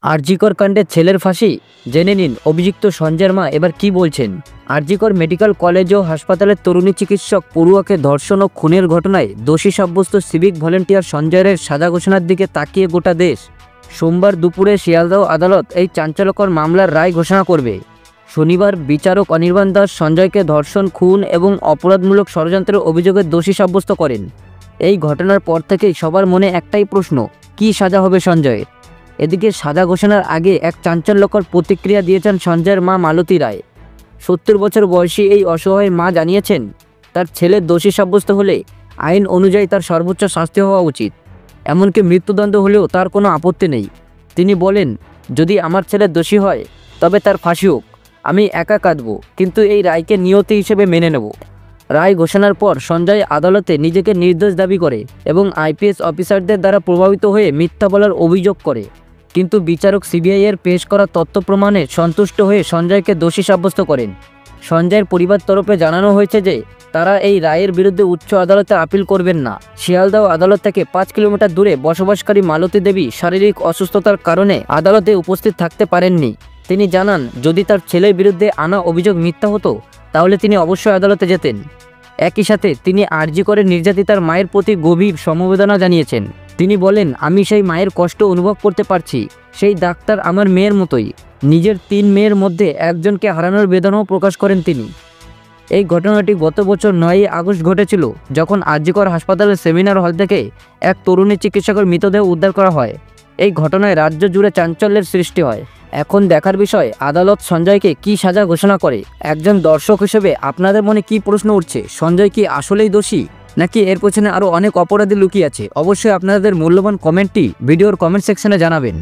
আরজিকর কাণ্ডে ছেলের ফাঁসি, জেনে নিন অভিযুক্ত সঞ্জয়ের মা এবার কি বলছেন। আরজিকর মেডিকেল কলেজ ও হাসপাতালের তরুণী চিকিৎসক পড়ুয়াকে ধর্ষণ ও খুনের ঘটনায় দোষী সাব্যস্ত সিভিক ভলেন্টিয়ার সঞ্জয়ের সাজা ঘোষণার দিকে তাকিয়ে গোটা দেশ। সোমবার দুপুরে শিয়ালদহ আদালত এই চাঞ্চল্যকর মামলার রায় ঘোষণা করবে। শনিবার বিচারক অনির্বাণ দাস সঞ্জয়কে ধর্ষণ, খুন এবং অপরাধমূলক ষড়যন্ত্রের অভিযোগে দোষী সাব্যস্ত করেন। এই ঘটনার পর থেকেই সবার মনে একটাই প্রশ্ন, কী সাজা হবে সঞ্জয়ের। এদিকে সাজা ঘোষণার আগে এক চাঞ্চল্যকর প্রতিক্রিয়া দিয়েছেন সঞ্জয়ের মা মালতী রায়। 70 বছর বয়সী এই অসহায় মা জানিয়েছেন, তার ছেলে দোষী সাব্যস্ত হলে আইন অনুযায়ী তার সর্বোচ্চ শাস্তি হওয়া উচিত। এমনকি মৃত্যুদণ্ড হলেও তার কোনো আপত্তি নেই। তিনি বলেন, যদি আমার ছেলে দোষী হয় তবে তার ফাঁসি হোক, আমি একা কাঁদব, কিন্তু এই রায়কে নিয়তি হিসেবে মেনে নেব। রায় ঘোষণার পর সঞ্জয় আদালতে নিজেকে নির্দোষ দাবি করে এবং আইপিএস অফিসারদের দ্বারা প্রভাবিত হয়ে মিথ্যা বলার অভিযোগ করে। কিন্তু বিচারক সিবিআইয়ের পেশ করা তথ্য প্রমাণে সন্তুষ্ট হয়ে সঞ্জয়কে দোষী সাব্যস্ত করেন। সঞ্জয়ের পরিবার তরফে জানানো হয়েছে যে তারা এই রায়ের বিরুদ্ধে উচ্চ আদালতে আপিল করবেন না। শিয়ালদহ আদালত থেকে 5 কিলোমিটার দূরে বসবাসকারী মালতী দেবী শারীরিক অসুস্থতার কারণে আদালতে উপস্থিত থাকতে পারেননি। তিনি জানান, যদি তার ছেলের বিরুদ্ধে আনা অভিযোগ মিথ্যা হতো তাহলে তিনি অবশ্যই আদালতে যেতেন। একই সাথে তিনি আরজিকরের নির্যাতিতার মায়ের প্রতি গভীর সমবেদনা জানিয়েছেন। তিনি বলেন, আমি সেই মায়ের কষ্ট অনুভব করতে পারছি। সেই ডাক্তার আমার মেয়ের মতোই। নিজের 3 মেয়ের মধ্যে একজনকে হারানোর বেদনাও প্রকাশ করেন তিনি। এই ঘটনাটি গত বছর 9ই আগস্ট ঘটেছিল, যখন আরজিকর হাসপাতালের সেমিনার হল থেকে এক তরুণী চিকিৎসকের মৃতদেহ উদ্ধার করা হয়। এই ঘটনায় রাজ্য জুড়ে চাঞ্চল্যের সৃষ্টি হয়। এখন দেখার বিষয় আদালত সঞ্জয়কে কী সাজা ঘোষণা করে। একজন দর্শক হিসেবে আপনাদের মনে কী প্রশ্ন উঠছে? সঞ্জয় কি আসলেই দোষী, নাকি এর পেছনে আরও অনেক অপরাধী লুকিয়ে আছে? অবশ্যই আপনাদের মূল্যবান কমেন্টটি ভিডিওর কমেন্ট সেকশনে জানাবেন।